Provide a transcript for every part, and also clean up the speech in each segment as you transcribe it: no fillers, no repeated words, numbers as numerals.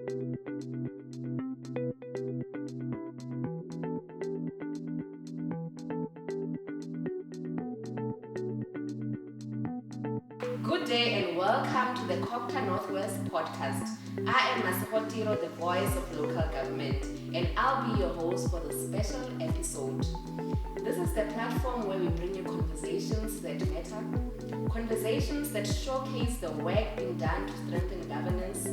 Good day and welcome to the COGTA Northwest Podcast. I am Masihotiro, the voice of local government, and I'll be your host for the special episode. This is the platform where we bring you conversations that matter, conversations that showcase the work being done to strengthen governance,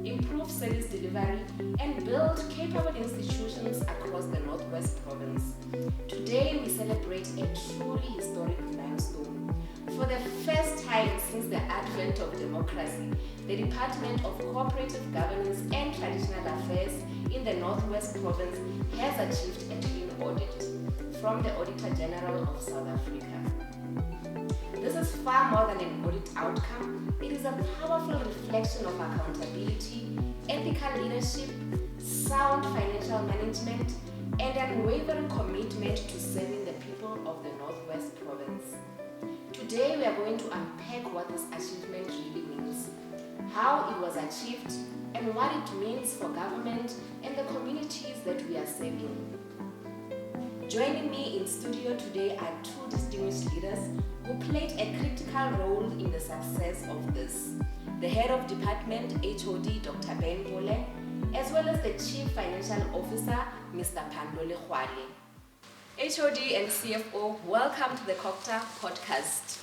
improve service delivery, and build capable institutions across the Northwest Province. Today, we celebrate a truly historic milestone. For the first time since the advent of democracy, the Department of Cooperative Governance and Traditional Affairs in the Northwest Province has achieved a clean audit from the Auditor General of South Africa. This is far more than an audit outcome. It is a powerful reflection of accountability, ethical leadership, sound financial management, and unwavering commitment to serving the people of the Northwest Province. Today we are going to unpack what this achievement really means, how it was achieved, and what it means for government and the communities that we are serving. Joining me in studio today are two distinguished leaders who played a critical role in the success of this. The Head of Department, HOD Dr. Bole, as well as the Chief Financial Officer, Mr. Phando Legoale. HOD and CFO, welcome to the COGTA Podcast.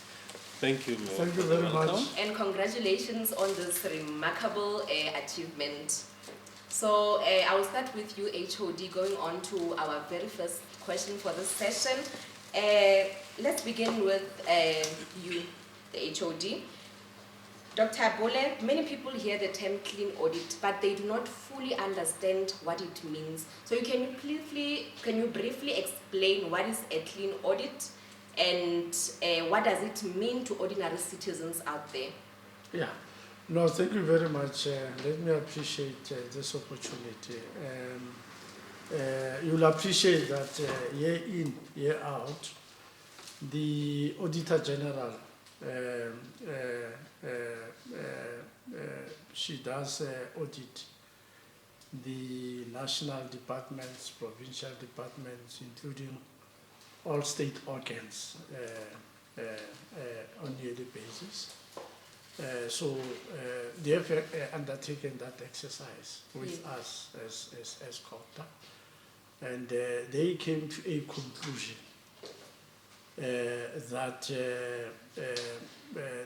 Thank you. Thank you very much. And congratulations on this remarkable achievement. So I will start with you, HOD, going on to our very first question for this session. Let's begin with you, the HOD. Dr. Bole, many people hear the term clean audit, but they do not fully understand what it means. So can you briefly explain what is a clean audit and what does it mean to ordinary citizens out there? Yeah. No, thank you very much. Let me appreciate this opportunity. You'll appreciate that year in, year out, the Auditor General, she does audit the national departments, provincial departments, including all state organs on a yearly basis. So they have undertaken that exercise with us as COGTA, and they came to a conclusion that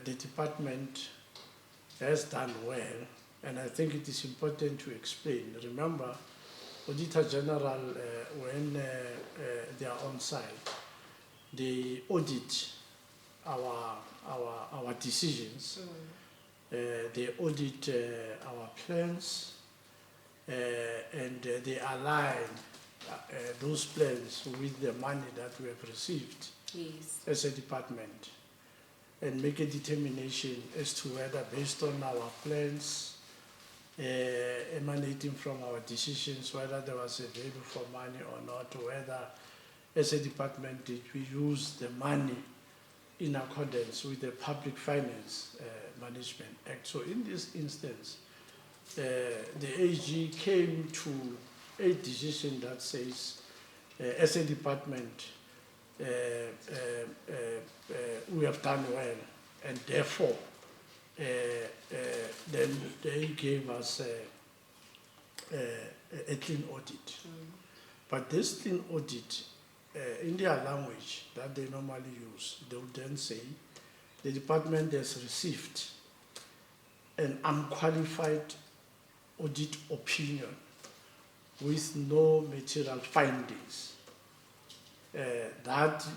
the department has done well, and I think it is important to explain. Remember, Auditor General, when they are on site, they audit our decisions. They audit our plans, and they align those plans with the money that we have received as a department, and make a determination as to whether, based on our plans emanating from our decisions, whether there was a value for money or not, or whether as a department did we use the money in accordance with the Public Finance Management Act. So in this instance, the AG came to a decision that says, as a department, we have done well, and therefore, then they gave us a clean audit. But this clean audit, in their language that they normally use, they would then say, the department has received an unqualified audit opinion with no material findings. That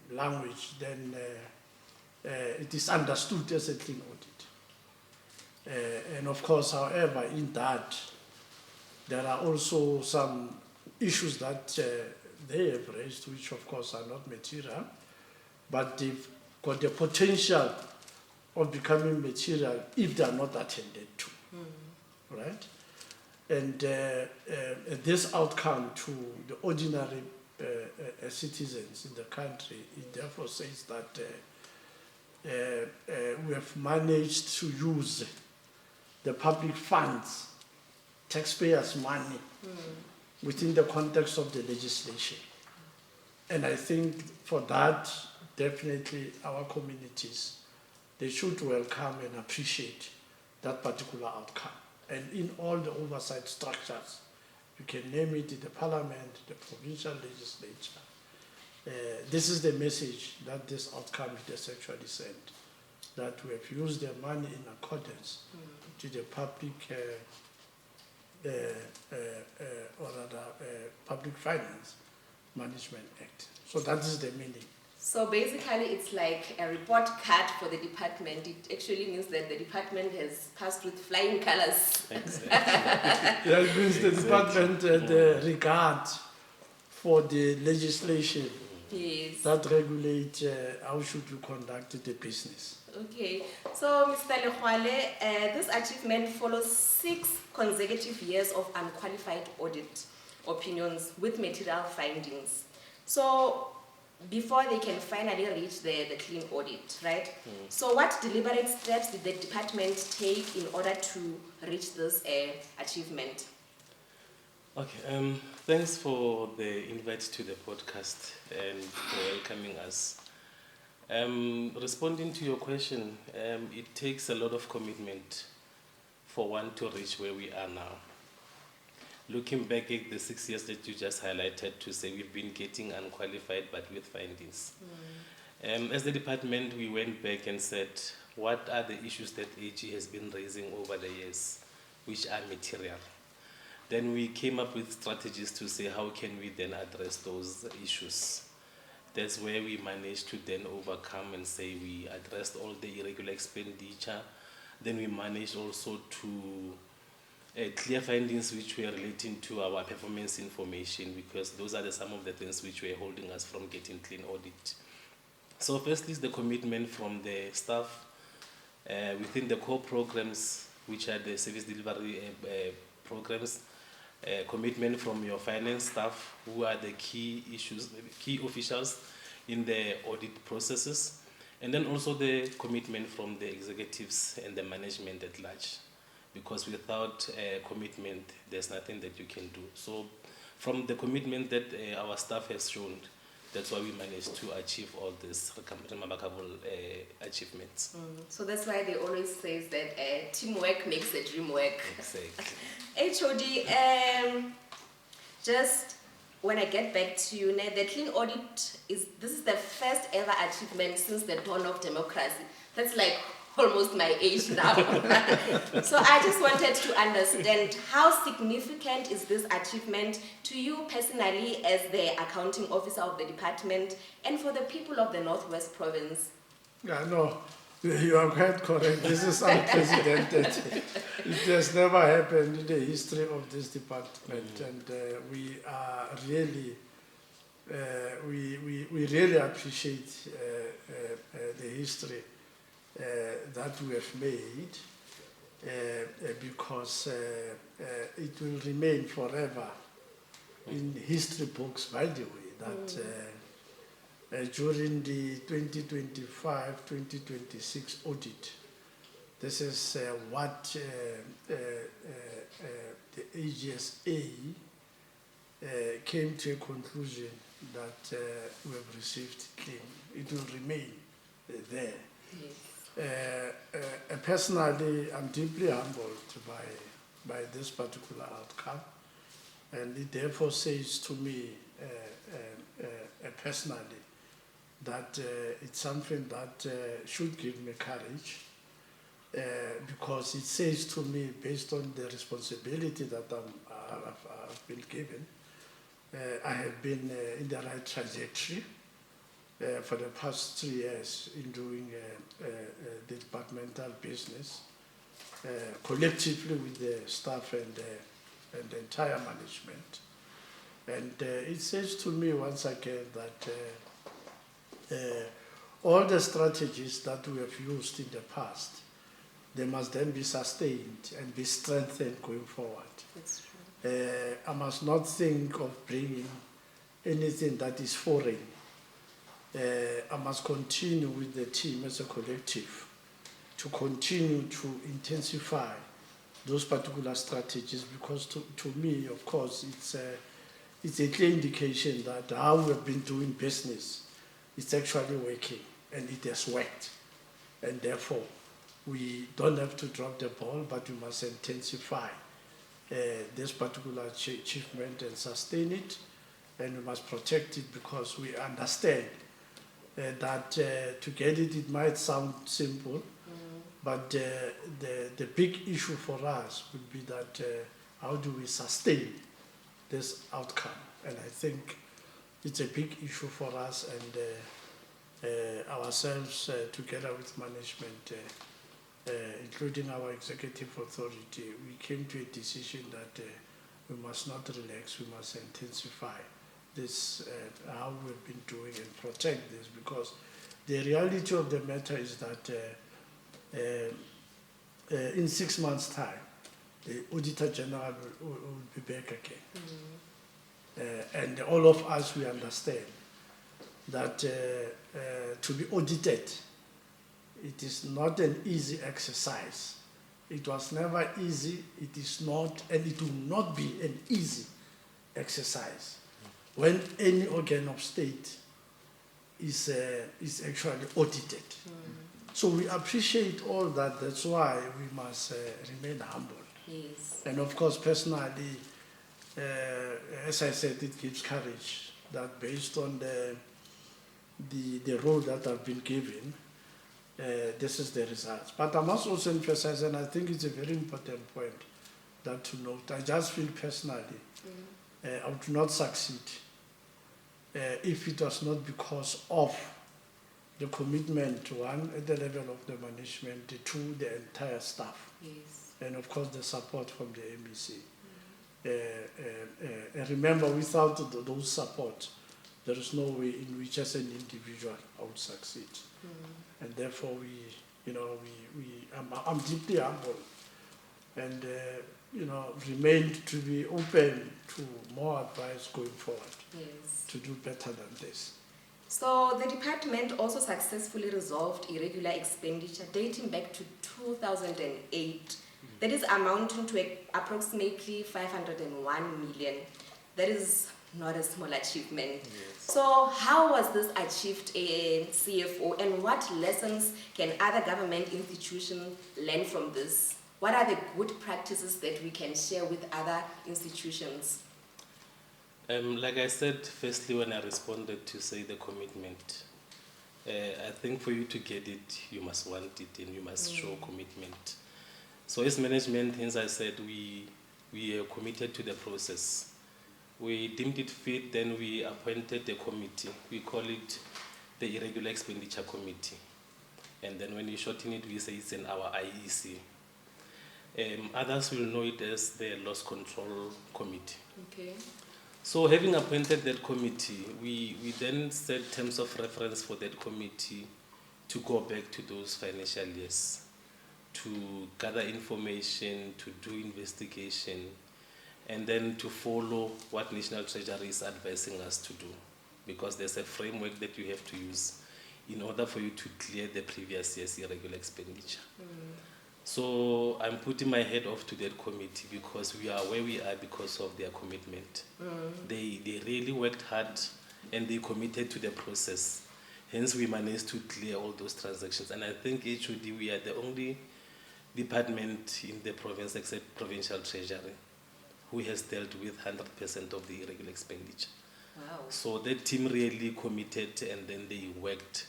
language then it is understood as a clean audit. And of course, however, in that there are also some issues that they have raised, which of course are not material, but they've got the potential of becoming material if they are not attended to, right? And this outcome to the ordinary citizens in the country, it therefore says that we have managed to use the public funds taxpayers' money within the context of the legislation. And I think for that, definitely our communities, they should welcome and appreciate that particular outcome. And in all the oversight structures, you can name it the parliament, the provincial legislature, this is the message that this outcome is actually sent, that we have used the money in accordance to the public Public Finance Management Act. So that is the meaning. So basically it's like a report card for the department. It actually means that the department has passed with flying colors. Exactly. Yeah, it means the department the regard for the legislation Yes. that regulate how should you conduct the business. Okay, so Mr. Legoale, this achievement follows 6 consecutive years of unqualified audit opinions with material findings. So before they can finally reach the clean audit, right? So what deliberate steps did the department take in order to reach this achievement? Okay, thanks for the invite to the podcast and for welcoming us. Responding to your question, it takes a lot of commitment for one to reach where we are now. Looking back at the 6 years that you just highlighted to say we've been getting unqualified but with findings. As the department, we went back and said, what are the issues that AG has been raising over the years, which are material? Then we came up with strategies to say how can we then address those issues. That's where we managed to then overcome and say we addressed all the irregular expenditure. Then we managed also to clear findings which were relating to our performance information, because those are some of the things which were holding us from getting clean audit. So firstly is the commitment from the staff within the core programs, which are the service delivery programs, commitment from your finance staff, who are the key officials in the audit processes, and then also the commitment from the executives and the management at large, because without commitment, there's nothing that you can do. So from the commitment that our staff has shown, that's why we managed to achieve all these remarkable achievements. So that's why they always say that teamwork makes the dream work. Exactly. HOD, just when I get back to you, the clean audit is the first ever achievement since the dawn of democracy. That's like almost my age now. So I just wanted to understand how significant is this achievement to you personally as the accounting officer of the department and for the people of the Northwest Province? Yeah, no, you are quite correct. This is unprecedented. It has never happened in the history of this department, and we are really, we really appreciate the history that we have made, because it will remain forever in history books, by the way, that during the 2025-2026 audit, this is what the AGSA came to a conclusion that we have received clean. It will remain there. Yes. Personally, I'm deeply humbled by this particular outcome, and it therefore says to me personally that it's something that should give me courage, because it says to me, based on the responsibility that I've been given, I have been in the right trajectory for the past 3 years in doing the departmental business, collectively with the staff and the entire management. And it says to me once again that all the strategies that we have used in the past, they must then be sustained and be strengthened going forward. That's true. I must not think of bringing anything that is foreign. I must continue with the team as a collective to continue to intensify those particular strategies, because to me, of course, it's a clear indication that how we've been doing business is actually working, and it has worked. And therefore, we don't have to drop the ball, but we must intensify this particular achievement and sustain it, and we must protect it, because we understand that to get it, it might sound simple, but the big issue for us would be that how do we sustain this outcome? And I think it's a big issue for us, and ourselves together with management, including our executive authority, we came to a decision that we must not relax, we must intensify this, how we've been doing, and protect this, because the reality of the matter is that in 6 months' time, the Auditor General will be back again. And all of us, we understand that to be audited, it is not an easy exercise. It was never easy, it is not, and it will not be an easy exercise when any organ of state is actually audited. So we appreciate all that. That's why we must remain humble. Yes. And of course, personally, as I said, it gives courage that based on the role that I've been given, this is the results. But I must also emphasize, and I think it's a very important point that to note, I just feel personally, I would not succeed if it was not because of the commitment, one, at the level of the management, two, the entire staff, Yes. and of course the support from the MEC. And remember, without those support, there is no way in which as an individual I would succeed. And therefore I'm deeply humbled, and remained to be open to more advice going forward, Yes. to do better than this. So the department also successfully resolved irregular expenditure dating back to 2008. That is amounting to approximately 501 million. That is not a small achievement. Yes. So how was this achieved, CFO, and what lessons can other government institutions learn from this? What are the good practices that we can share with other institutions? Like I said, firstly, when I responded to say the commitment, I think for you to get it, you must want it and you must show commitment. So as management, hence I said we are committed to the process. We deemed it fit, then we appointed a committee. We call it the Irregular Expenditure Committee. And then when you shorten it, we say it's in our IEC. Others will know it as the Loss Control Committee. Okay. So having appointed that committee, we then set terms of reference for that committee to go back to those financial years, to gather information, to do investigation, and then to follow what National Treasury is advising us to do, because there's a framework that you have to use in order for you to clear the previous year's irregular expenditure. So I'm putting my head off to that committee because we are where we are because of their commitment. They really worked hard and they committed to the process. Hence we managed to clear all those transactions. And I think HOD, we are the only department in the province except Provincial Treasury who has dealt with 100% of the irregular expenditure. Wow. So that team really committed and then they worked.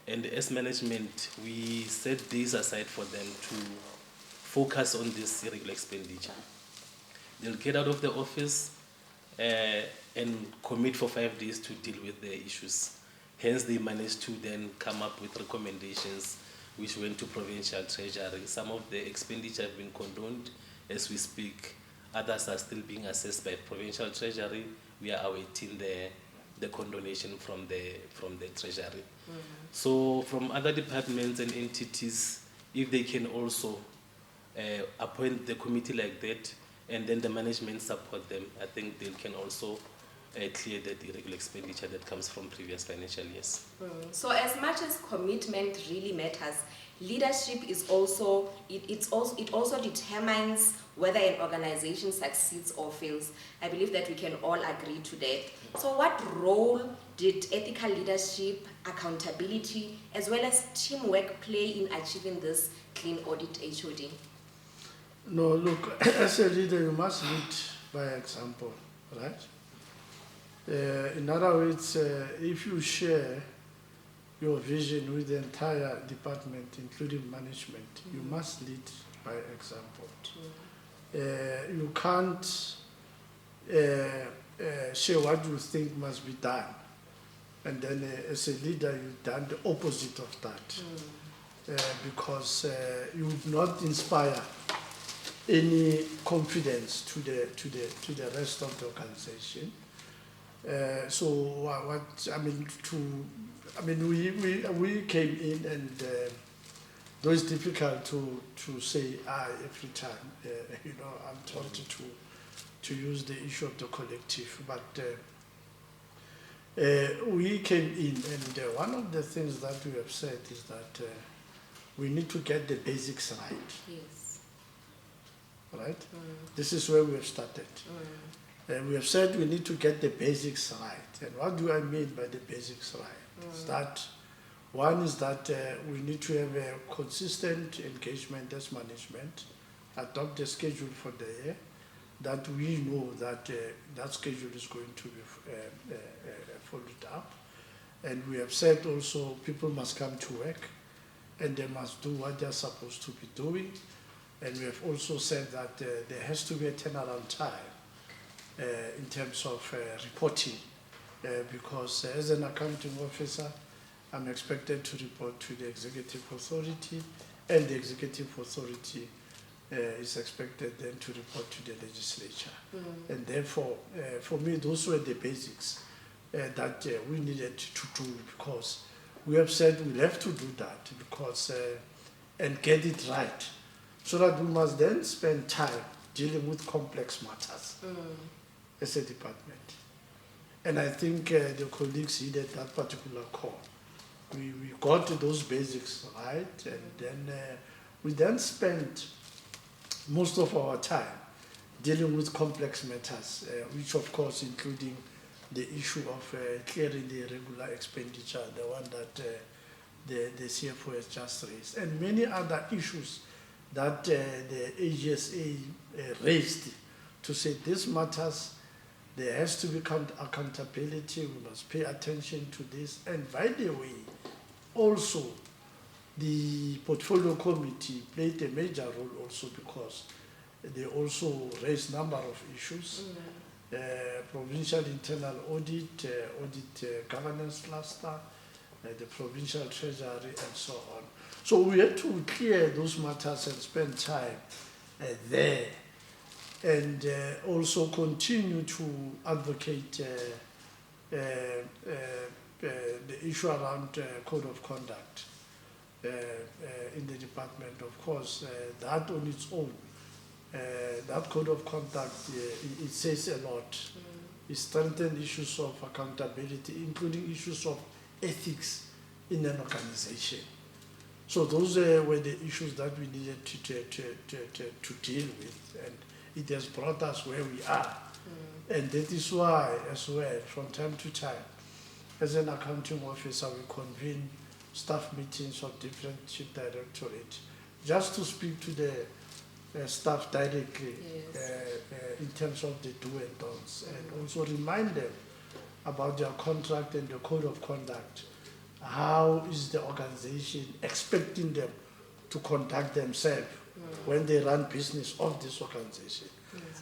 And as management, we set days aside for them to focus on this irregular expenditure. They'll get out of the office and commit for 5 days to deal with the issues. Hence, they managed to then come up with recommendations which went to Provincial Treasury. Some of the expenditure have been condoned as we speak. Others are still being assessed by Provincial Treasury. We are awaiting the condonation from the Treasury. So from other departments and entities, if they can also appoint the committee like that, and then the management support them, I think they can also clear that irregular expenditure that comes from previous financial years. So as much as commitment really matters, leadership is also, it also determines whether an organization succeeds or fails. I believe that we can all agree to that. So what role did ethical leadership, accountability, as well as teamwork play in achieving this clean audit HOD? No, look, as a leader, you must lead by example, right? In other words, if you share your vision with the entire department, including management, you must lead by example. You can't share what you think must be done, and then as a leader, you've done the opposite of that, because you would not inspire any confidence to the rest of the organization. We came in, and though it's difficult to say every time, I'm tempted to use the issue of the collective, but we came in, and one of the things that we have said is that we need to get the basics right. Yes. Right? This is where we have started. We have said we need to get the basics right. And what do I mean by the basics right? One is that we need to have a consistent engagement as management, adopt a schedule for the year, that we know that that schedule is going to be followed up. And we have said also people must come to work and they must do what they're supposed to be doing. And we have also said that there has to be a turnaround time in terms of reporting, because as an accounting officer, I'm expected to report to the executive authority, and the executive authority is expected then to report to the legislature. And therefore, for me, those were the basics that we needed to do, because we have said we'll have to do that because and get it right, so that we must then spend time dealing with complex matters as a department. And I think the colleagues heeded that particular call. We got those basics right, and then we then spent most of our time dealing with complex matters, which of course including the issue of clearing the irregular expenditure, the one that the CFO has just raised, and many other issues that the AGSA raised to say these matters, there has to be accountability, we must pay attention to this. And by the way, also the portfolio committee played a major role also, because they also raised a number of issues. Provincial internal audit, audit governance cluster, the provincial treasury, and so on. So we had to clear those matters and spend time there, and also continue to advocate the issue around code of conduct in the department. Of course, that on its own, that code of conduct, it says a lot. It strengthens issues of accountability, including issues of ethics in an organization. So those were the issues that we needed to deal with, and it has brought us where we are. And that is why, as well, from time to time, as an accounting officer, we convene staff meetings of different chief directorates, just to speak to the staff directly, in terms of the do and don'ts, and also remind them about their contract and the code of conduct. How is the organization expecting them to conduct themselves when they run business of this organization?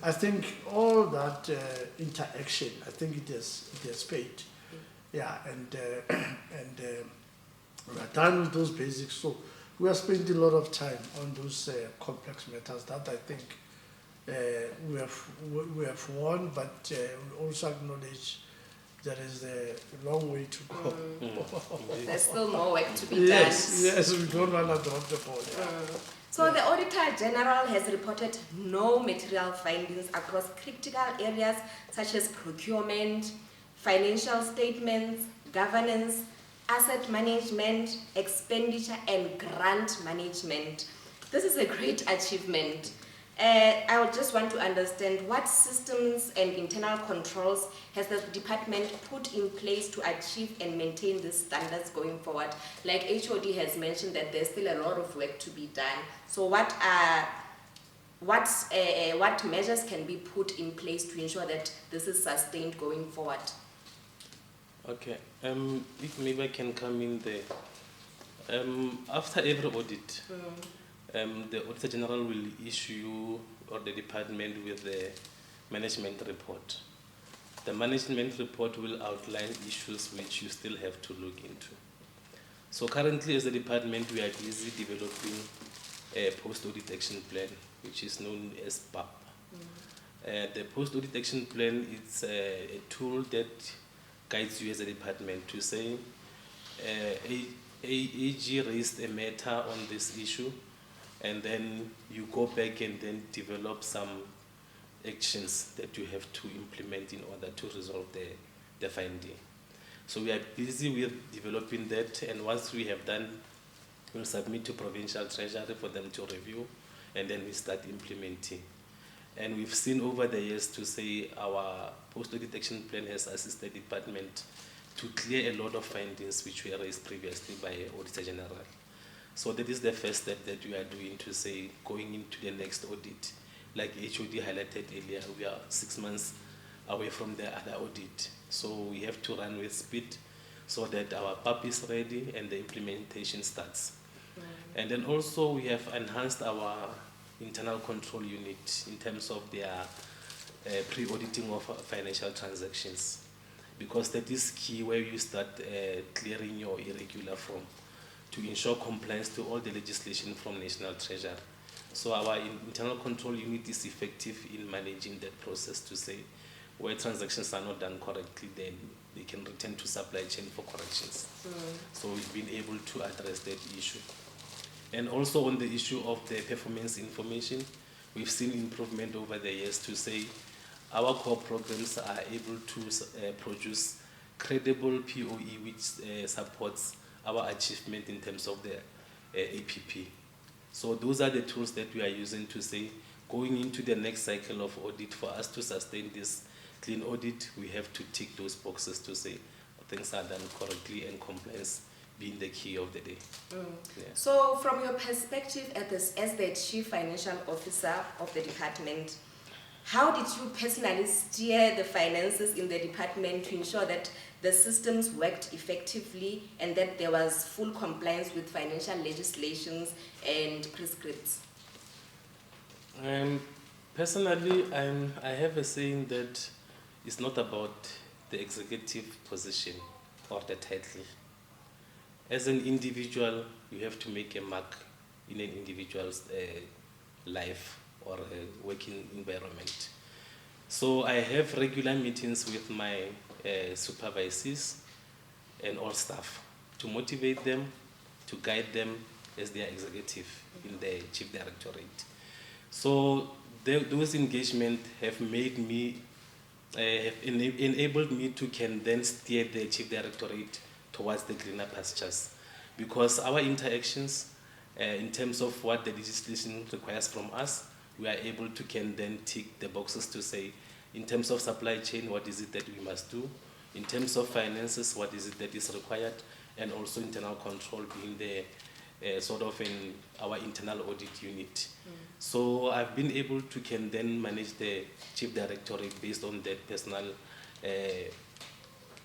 I think all that interaction, I think it has paid. Yeah, and we are done with those basics. So we are spending a lot of time on those complex matters that I think we have won, but we also acknowledge there is a long way to go. There's still more work to be done. Yes, we don't want to drop the ball. Yeah. So the Auditor General has reported no material findings across critical areas such as procurement, financial statements, governance, asset management, expenditure, and grant management. This is a great achievement. I would just want to understand what systems and internal controls has the department put in place to achieve and maintain these standards going forward. Like HOD has mentioned that there's still a lot of work to be done. So what measures can be put in place to ensure that this is sustained going forward? Okay, if maybe I can come in there. After every audit, the Auditor General will issue, or the department, with the management report. The management report will outline issues which you still have to look into. So currently as a department, we are busy developing a post-audit action plan, which is known as PAP. The post-audit action plan is a tool that guides you as a department to say, AG raised a matter on this issue, and then you go back and then develop some actions that you have to implement in order to resolve the finding. So we are busy with developing that, and once we have done, we'll submit to Provincial Treasury for them to review, and then we start implementing. And we've seen over the years to say our post-audit action plan has assisted the department to clear a lot of findings which were raised previously by Auditor General. So that is the first step that we are doing to say, going into the next audit. Like HOD highlighted earlier, we are 6 months away from the other audit. So we have to run with speed so that our PAP is ready and the implementation starts. And then also we have enhanced our internal control unit in terms of their pre-auditing of financial transactions, because that is key where you start clearing your irregular form to ensure compliance to all the legislation from National Treasury. So our internal control unit is effective in managing that process to say where transactions are not done correctly, then they can return to supply chain for corrections. So we've been able to address that issue. And also on the issue of the performance information, we've seen improvement over the years to say our core programs are able to produce credible POE which supports our achievement in terms of the APP. So those are the tools that we are using to say, going into the next cycle of audit, for us to sustain this clean audit, we have to tick those boxes to say things are done correctly and compliance being the key of the day. Yeah. So from your perspective as the Chief Financial Officer of the department, how did you personally steer the finances in the department to ensure that the systems worked effectively and that there was full compliance with financial legislations and prescripts? Personally, I have a saying that it's not about the executive position or the title. As an individual, you have to make a mark in an individual's life or working environment. So I have regular meetings with my supervisors and all staff to motivate them, to guide them as their executive in the Chief Directorate. So those engagements have made me, enabled me to can then steer the Chief Directorate towards the greener pastures, because our interactions in terms of what the legislation requires from us, we are able to can then tick the boxes to say, in terms of supply chain, what is it that we must do? In terms of finances, what is it that is required? And also internal control being the sort of in our internal audit unit. So I've been able to can then manage the Chief Directorate based on that personal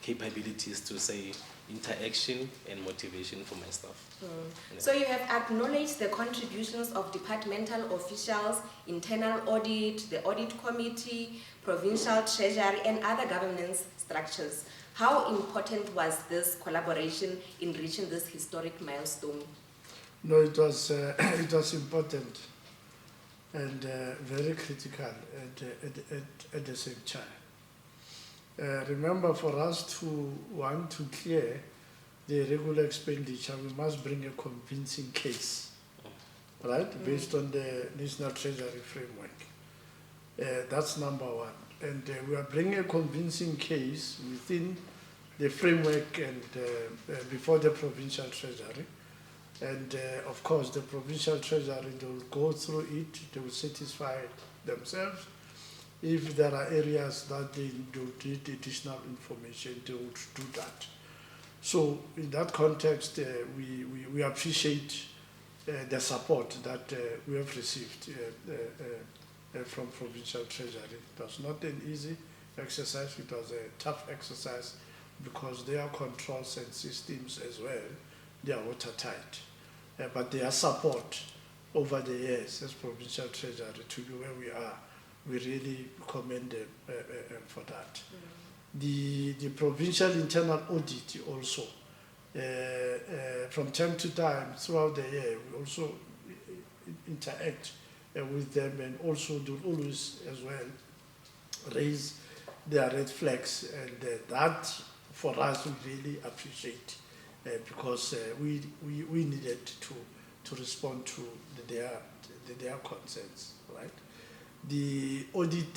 capabilities to say interaction and motivation for my staff. Yeah. So you have acknowledged the contributions of departmental officials, internal audit, the audit committee, provincial treasury, and other governance structures. How important was this collaboration in reaching this historic milestone? No, it was important and very critical at the same time. Remember, for us to want to clear the regular expenditure, we must bring a convincing case right, based on the National Treasury Framework. That's number one. And we are bringing a convincing case within the framework and before the provincial treasury. And of course, the provincial treasury, they will go through it, they will satisfy themselves. If there are areas that they do need additional information, they would do that. So in that context, we appreciate the support that we have received from provincial treasury. It was not an easy exercise, it was a tough exercise because their controls and systems as well, they are watertight. But their support over the years as provincial treasury to be where we are, we really commend them for that. The provincial internal audit also, from time to time throughout the year, we also interact with them, and also do always as well raise their red flags, and that for us we really appreciate because we needed to respond to their concerns, right? The audit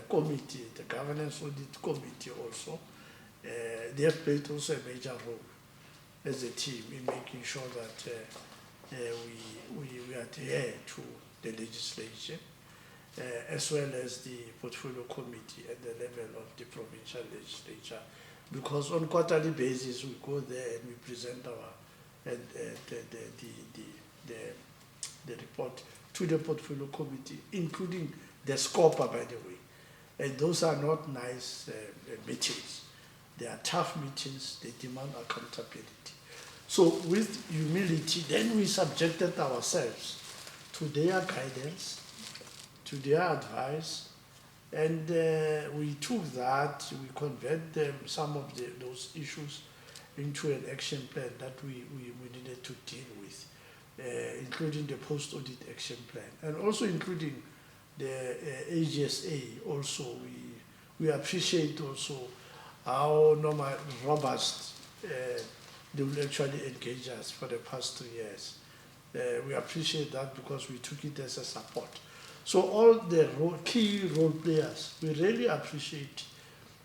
committee, the governance audit committee also, they have played also a major role as a team in making sure that we adhere to the legislation, as well as the portfolio committee at the level of the provincial legislature, because on quarterly basis we go there and we present our the report to the portfolio committee, including the SCOPA, by the way. And those are not nice meetings. They are tough meetings, they demand accountability. So with humility, then we subjected ourselves to their guidance, to their advice, and we took that, we convert them, some of those issues into an action plan that we needed to deal with, including the post-audit action plan, and also including the AGSA. Also, we appreciate also how robust they will actually engage us for the past 2 years. We appreciate that because we took it as a support. So all the key role players, we really appreciate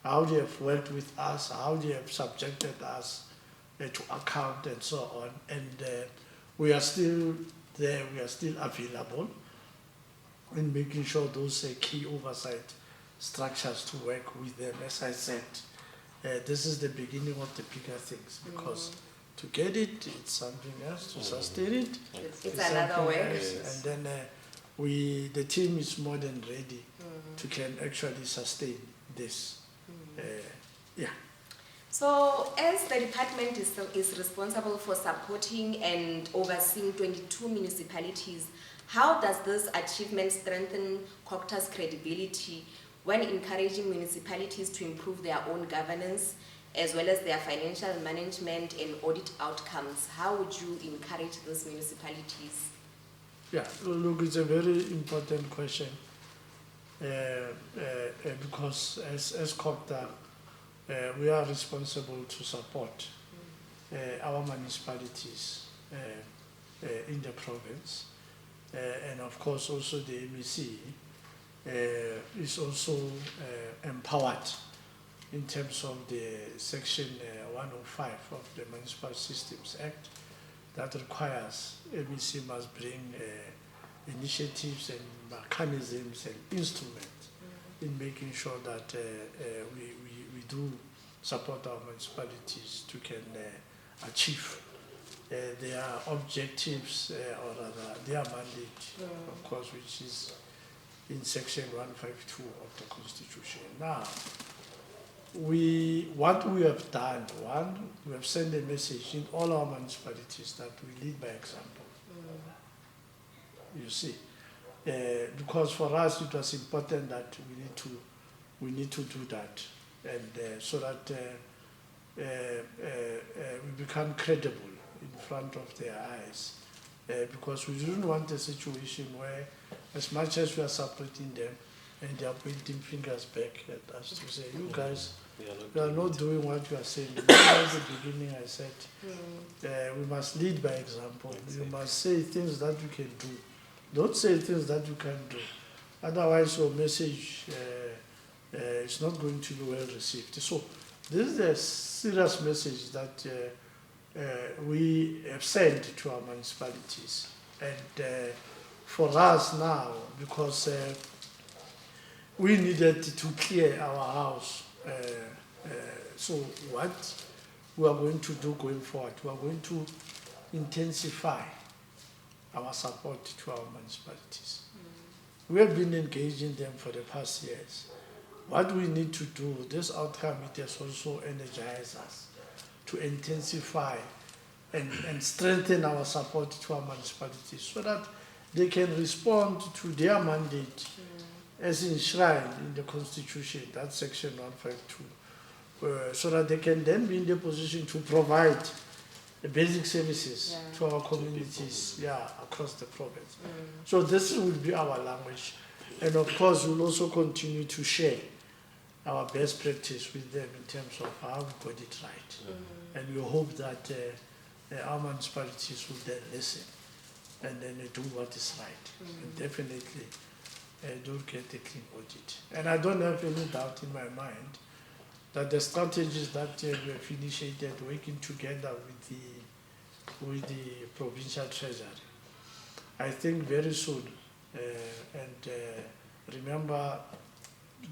how they have worked with us, how they have subjected us to account and so on. And we are still there, we are still available in making sure those key oversight structures to work with them. As I said, this is the beginning of the bigger things, because to get it, it's something else. To sustain it, it's another way. And then the team is more than ready to can actually sustain this. Yeah. So, as the department is responsible for supporting and overseeing 22 municipalities, how does this achievement strengthen COGTA's credibility when encouraging municipalities to improve their own governance as well as their financial management and audit outcomes? How would you encourage those municipalities? Yeah, look, it's a very important question because as COGTA, we are responsible to support our municipalities in the province, and of course also the MEC is also empowered in terms of the section 105 of the Municipal Systems Act that requires MEC must bring initiatives and mechanisms and instruments in making sure that we do support our municipalities to can achieve their objectives or rather their mandate, of course, which is in section 152 of the Constitution. Now, what we have done, one, we have sent a message in all our municipalities that we lead by example. You see, because for us it was important that we need to do that, and so that we become credible in front of their eyes, because we didn't want a situation where, as much as we are supporting them, and they are pointing fingers back at us to say, you guys You are not doing what you are saying. Remember at the beginning I said, we must lead by example. Exactly. You must say things that you can do. Don't say things that you can't do. Otherwise your message is not going to be well received. So this is a serious message that we have sent to our municipalities. And for us now, because we needed to clear our house. So what we are going to do going forward, we are going to intensify our support to our municipalities. We have been engaging them for the past years. What we need to do, this outcome, it has also energized us to intensify and strengthen our support to our municipalities so that they can respond to their mandate as enshrined in the Constitution, that's section 152, so that they can then be in the position to provide the basic services to our communities across the province. So this will be our language. And of course, we'll also continue to share our best practice with them in terms of how we got it right. And we hope that our municipalities will then listen and then do what is right. And definitely don't get a clean audit. And I don't have any doubt in my mind that the strategies that we have initiated working together with the provincial treasury, I think very soon, remember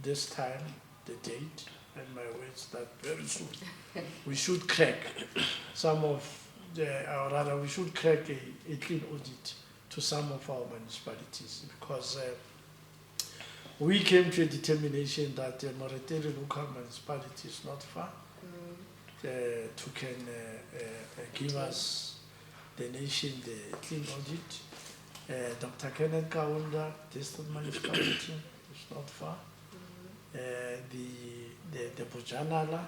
this time, the date, and my words that very soon we should crack some of or rather we should crack a clean audit to some of our municipalities, because we came to a determination that the Moretele local municipality is not far to can give us the nation the clean audit. Dr. Kenneth Kaunda, district municipality, is not far. The Bojanala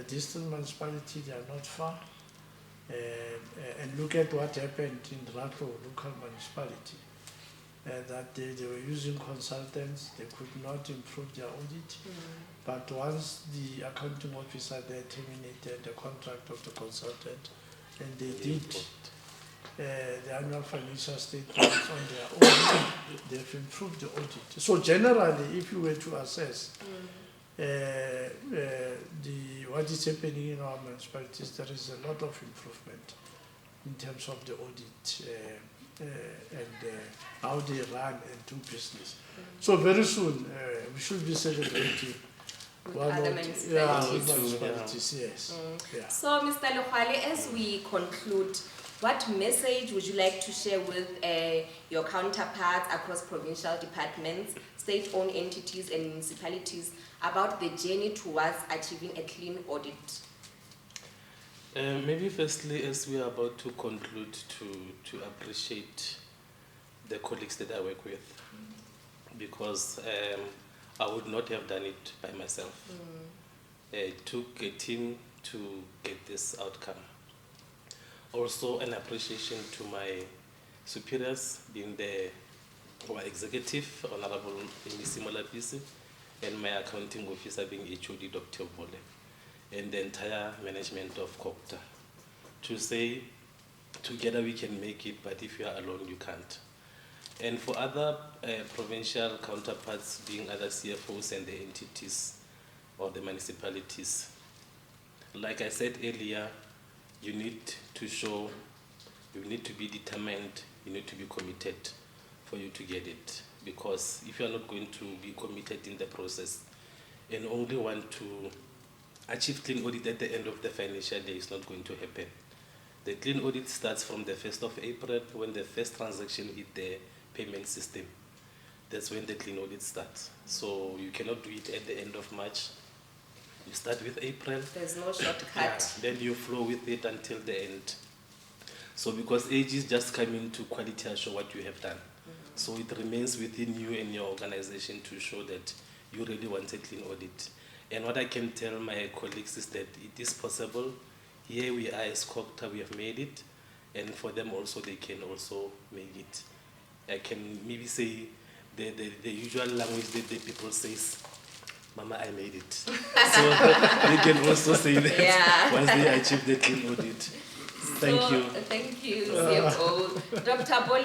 district municipality, they are not far. And look at what happened in Rato local municipality. That they were using consultants, they could not improve their audit. But once the accounting officer there terminated the contract of the consultant, and they did the annual financial statements on their own, they've improved the audit. So generally, if you were to assess what is happening in our municipalities, there is a lot of improvement in terms of the audit and how they run and do business. So very soon we should be celebrating other municipalities. municipalities, yes. So, Mr. Legoale, as we conclude, what message would you like to share with your counterparts across provincial departments, state-owned entities and municipalities about the journey towards achieving a clean audit? Maybe firstly, as we are about to conclude, to appreciate the colleagues that I work with, because I would not have done it by myself. It took a team to get this outcome. Also an appreciation to my superiors, being our executive, Honorable Ms. and my accounting officer being HOD Dr. Bole, and the entire management of COGTA, to say together we can make it, but if you are alone you can't. And for other provincial counterparts, being other CFOs and the entities or the municipalities, like I said earlier, you need to show, you need to be determined, you need to be committed for you to get it. Because if you are not going to be committed in the process and only want to achieve clean audit at the end of the financial year, it's not going to happen. The clean audit starts from the 1st of April when the first transaction hit the payment system. That's when the clean audit starts. So you cannot do it at the end of March. You start with April. There's no shortcut. Then you flow with it until the end. So because AGs just come in to quality assure what you have done. So it remains within you and your organization to show that you really want a clean audit. And what I can tell my colleagues is that it is possible. Here we are as COGTA, we have made it. And for them also, they can also make it. I can maybe say the usual language that the people say, Mama, I made it. So they can also say that Yeah. once they achieve the clean audit. Thank you. Thank you, CFO. Dr. Bole,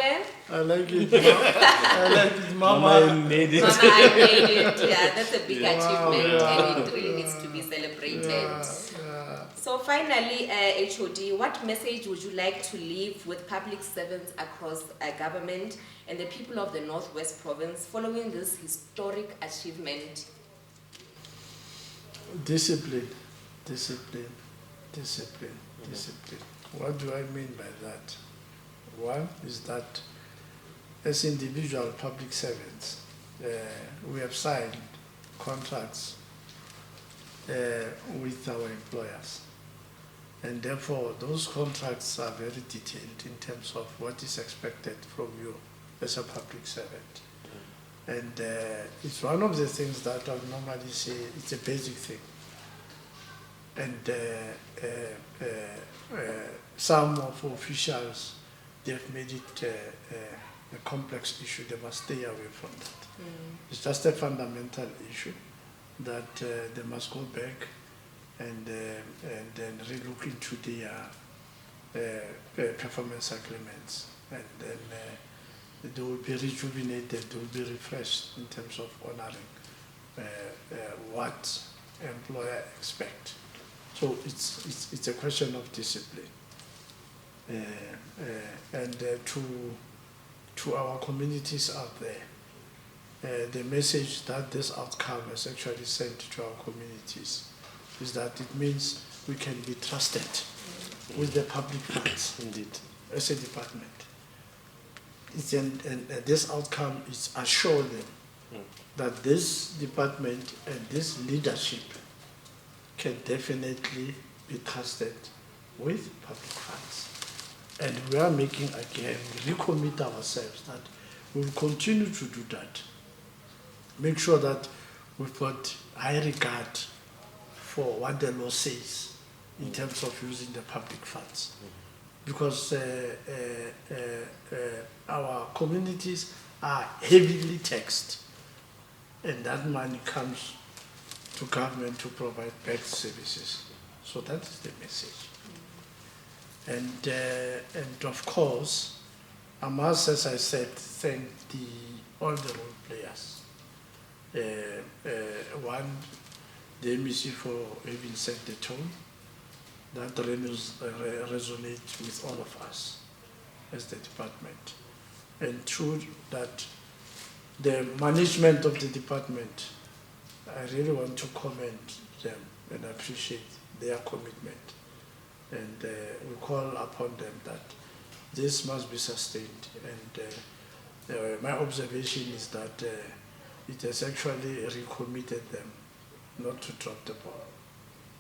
I like it. I like it, Mama. Mama, I made it. Mama, I made it. Yeah, that's a big achievement yeah. and it really needs to be celebrated. Yeah. So finally, HOD, what message would you like to leave with public servants across government and the people of the Northwest Province following this historic achievement? Discipline, discipline, discipline, discipline. What do I mean by that? One is that as individual public servants, we have signed contracts with our employers. And therefore, those contracts are very detailed in terms of what is expected from you as a public servant. And it's one of the things that I would normally say it's a basic thing. And some of officials, they've made it a complex issue. They must stay away from that. It's just a fundamental issue that they must go back and then relook into their performance agreements, and then they will be rejuvenated, they will be refreshed in terms of honoring what employer expect. So it's a question of discipline. And to our communities out there, the message that this outcome has actually sent to our communities is that it means we can be trusted with the public funds, indeed, as a department. And this outcome is assure them that this department and this leadership can definitely be trusted with public funds. And we are making, again, we recommit ourselves that we will continue to do that. Make sure that we've got high regard for what the law says in terms of using the public funds. Because our communities are heavily taxed, and that money comes to government to provide back services. So that is the message. And of course, I must, as I said, thank all the role players. One, the MEC for having set the tone that resonates with all of us as the department. And two, that the management of the department, I really want to commend them and appreciate their commitment. And we call upon them that this must be sustained. And my observation is that it has actually recommitted them not to drop the ball.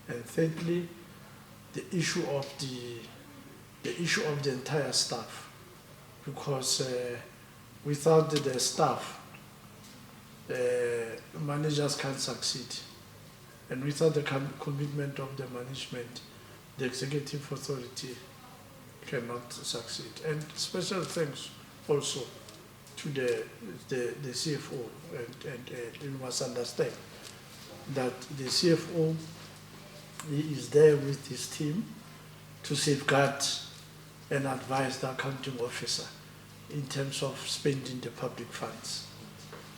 And thirdly, the issue of the entire staff, because without the staff, managers can't succeed, and without the commitment of the management, the executive authority cannot succeed. And special thanks also to the CFO, and you must understand that the CFO, he is there with his team to safeguard and advise the accounting officer in terms of spending the public funds.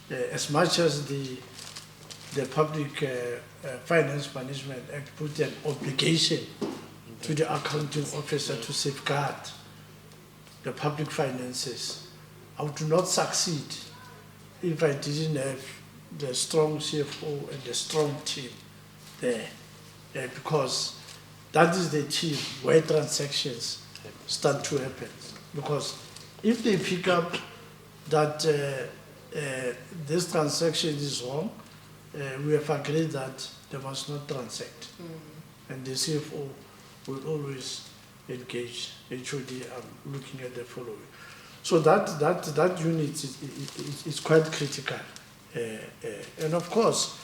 As much as the Public Finance Management Act put an obligation to the accounting officer to safeguard the public finances, I would not succeed if I didn't have the strong CFO and the strong team there, because that is the team where transactions start to happen. Because if they pick up that this transaction is wrong, we have agreed that they must not transact. And the CFO will always engage HOD. I'm looking at the following. So that unit is quite critical. And of course,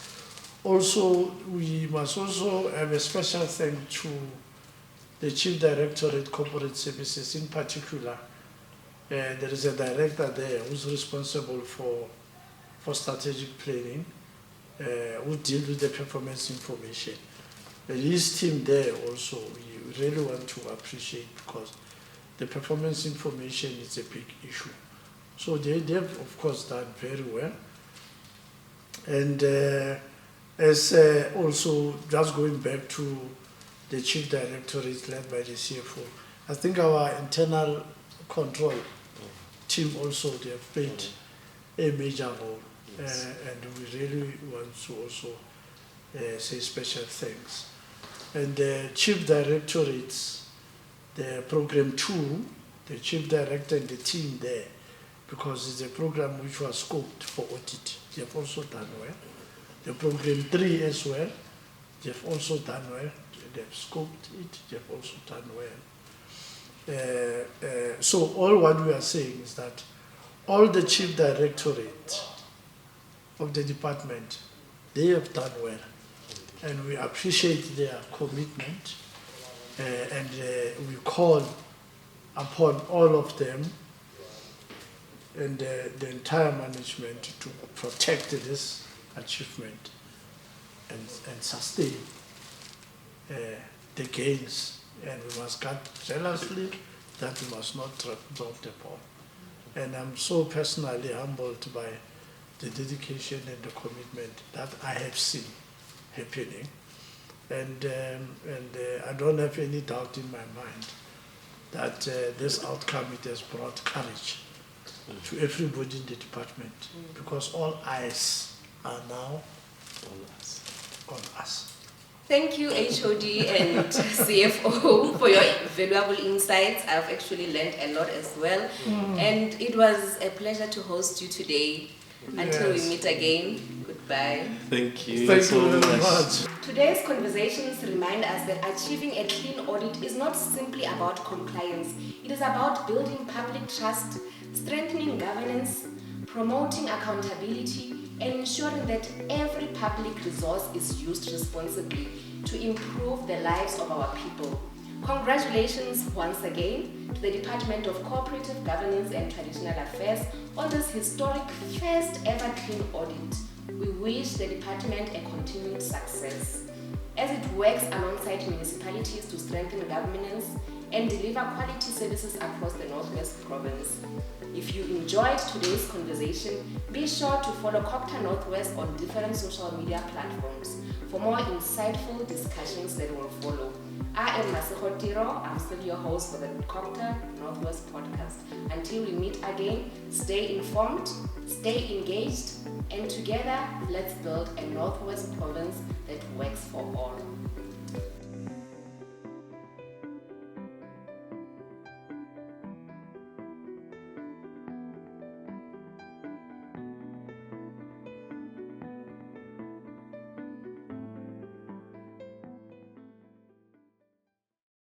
also we must also have a special thank to the Chief Directorate Corporate Services in particular. There is a director there who's responsible for strategic planning who deal with the performance information. And his team there also, we really want to appreciate, because the performance information is a big issue. So they've of course done very well. And as also, just going back to the chief directorate led by the CFO, I think our internal control team also, they have played a major role. Yes. And we really want to also say special thanks. And the chief directorates, the program 2, the chief director and the team there, because it's a program which was scoped for audit, they have also done well. The program 3 as well, they've also done well. They've scoped it, they've also done well. So all what we are saying is that all the chief directorates of the department, they have done well. And we appreciate their commitment, and we call upon all of them and the entire management to protect this achievement and sustain the gains. And we must guard jealously that we must not drop the ball. And I'm so personally humbled by the dedication and the commitment that I have seen happening. And I don't have any doubt in my mind that this outcome, it has brought courage to everybody in the department, because all eyes are now on us. Thank you, HOD and CFO, for your valuable insights. I've actually learned a lot as well. And it was a pleasure to host you today. Until we meet again, goodbye. Thank you. Thank you very much. Today's conversations remind us that achieving a clean audit is not simply about compliance. It is about building public trust, strengthening governance, promoting accountability, and ensuring that every public resource is used responsibly to improve the lives of our people. Congratulations once again to the Department of Cooperative Governance and Traditional Affairs on this historic first ever clean audit. We wish the department a continued success as it works alongside municipalities to strengthen governance and deliver quality services across the Northwest Province. If you enjoyed today's conversation, be sure to follow COGTA Northwest on different social media platforms for more insightful discussions that will follow. I am Masihotiro. I'm still your host for the COGTA Northwest podcast. Until we meet again, stay informed, stay engaged, and together, let's build a Northwest province that works for all.